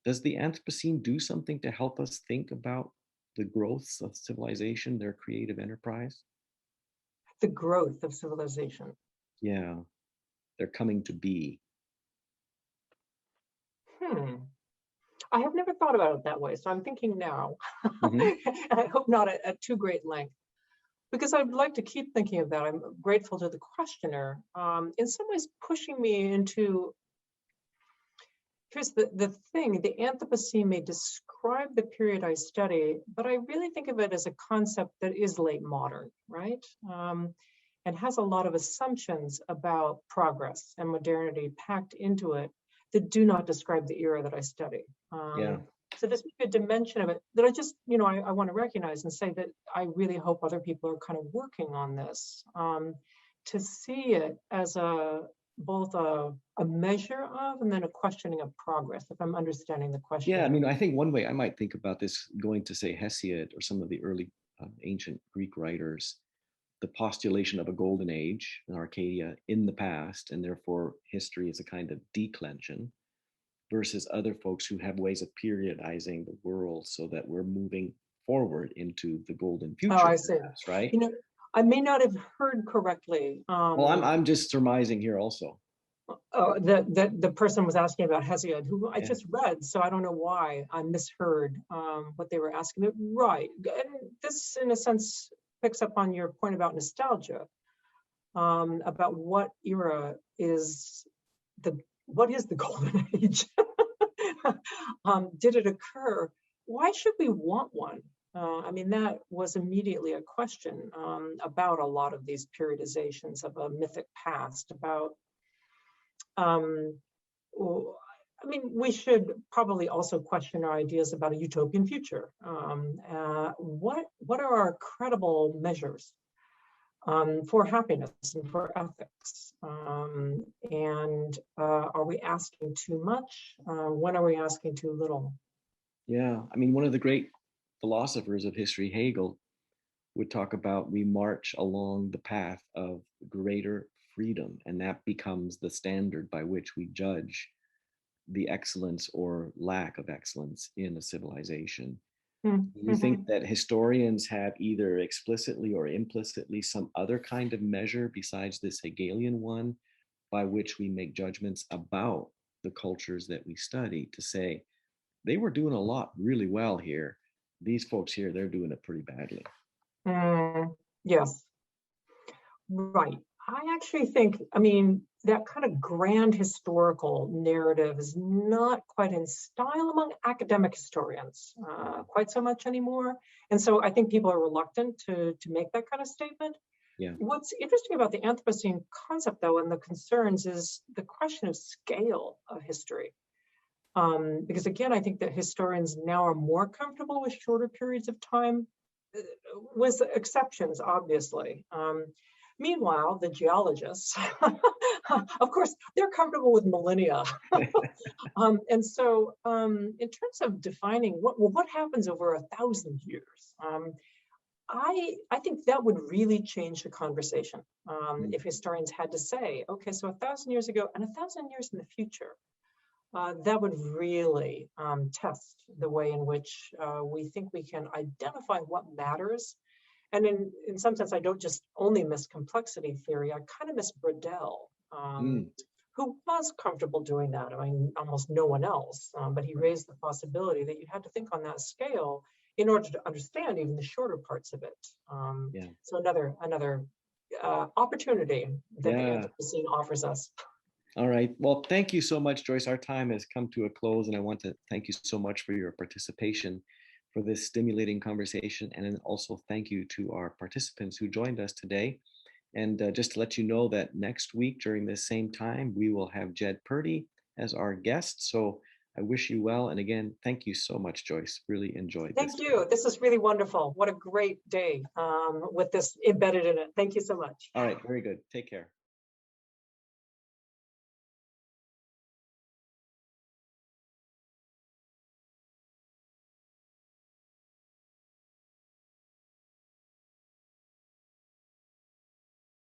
Speaker 1: Does the Anthropocene do something to help us think about the growths of civilization, their creative enterprise?
Speaker 2: The growth of civilization.
Speaker 1: Yeah, they're coming to be.
Speaker 2: Hmm. I have never thought about it that way, so I'm thinking now.
Speaker 1: Mhm.
Speaker 2: And I hope not at too great length, because I'd like to keep thinking of that. I'm grateful to the questioner, in some ways pushing me into, here's the thing, the Anthropocene may describe the period I study, but I really think of it as a concept that is late modern, right? And has a lot of assumptions about progress and modernity packed into it that do not describe the era that I study.
Speaker 1: Yeah.
Speaker 2: So there's a dimension of it that I just, I want to recognize and say that I really hope other people are kind of working on this, to see it as both a measure of and then a questioning of progress, if I'm understanding the
Speaker 1: Yeah, I
Speaker 2: question.
Speaker 1: mean, I think one way I might think about this, going to say Hesiod or some of the early ancient Greek writers, the postulation of a golden age in Arcadia in the past, and therefore history is a kind of declension, versus other folks who have ways of periodizing the world so that we're moving forward into the golden
Speaker 2: Oh,
Speaker 1: future,
Speaker 2: I see.
Speaker 1: perhaps, right?
Speaker 2: I may not have heard correctly.
Speaker 1: Well, I'm just surmising here also.
Speaker 2: Oh, the person was asking about Hesiod, who I
Speaker 1: Yeah.
Speaker 2: just read, so I don't know why I misheard what they were asking. Right, and this, in a sense, picks up on your point about nostalgia, about what era is what is the golden age? Did it occur? Why should we want one? I mean, that was immediately a question about a lot of these periodizations of a mythic past, about I mean, we should probably also question our ideas about a utopian future. What are our credible measures for happiness and for ethics? And are we asking too much? When are we asking too little?
Speaker 1: Yeah, I mean, one of the great philosophers of history, Hegel, would talk about we march along the path of greater freedom, and that becomes the standard by which we judge the excellence or lack of excellence in a civilization. Do you think that historians have either explicitly or implicitly some other kind of measure besides this Hegelian one by which we make judgments about the cultures that we study, to say they were doing a lot really well here? These folks here, they're doing it pretty badly.
Speaker 2: Yes, right. I actually think, I mean, that kind of grand historical narrative is not quite in style among academic historians quite so much anymore. And so I think people are reluctant to make that kind of statement.
Speaker 1: Yeah.
Speaker 2: What's interesting about the Anthropocene concept, though, and the concerns is the question of scale of history. Because again, I think that historians now are more comfortable with shorter periods of time, with exceptions, obviously. Meanwhile, the geologists, of course, they're comfortable with millennia. And so in terms of defining what happens over 1,000 years, I think that would really change the conversation if historians had to say, okay, so 1,000 years ago and 1,000 years in the future. That would really test the way in which we think we can identify what matters. And in some sense, I don't just only miss complexity theory, I kind of miss Bradell, who was comfortable doing that. I mean, almost no one else, but he raised the possibility that you had to think on that scale in order to understand even the shorter parts of it. So another opportunity that the Anthropocene offers us.
Speaker 1: All right. Well, thank you so much, Joyce. Our time has come to a close, and I want to thank you so much for your participation, for this stimulating conversation, and then also thank you to our participants who joined us today. And just to let you know that next week during this same time, we will have Jed Purdy as our guest. So I wish you well. And again, thank you so much, Joyce. Really enjoyed this.
Speaker 2: Thank you. This is really wonderful. What a great day with this embedded in it. Thank you so much.
Speaker 1: All right. Very good. Take care.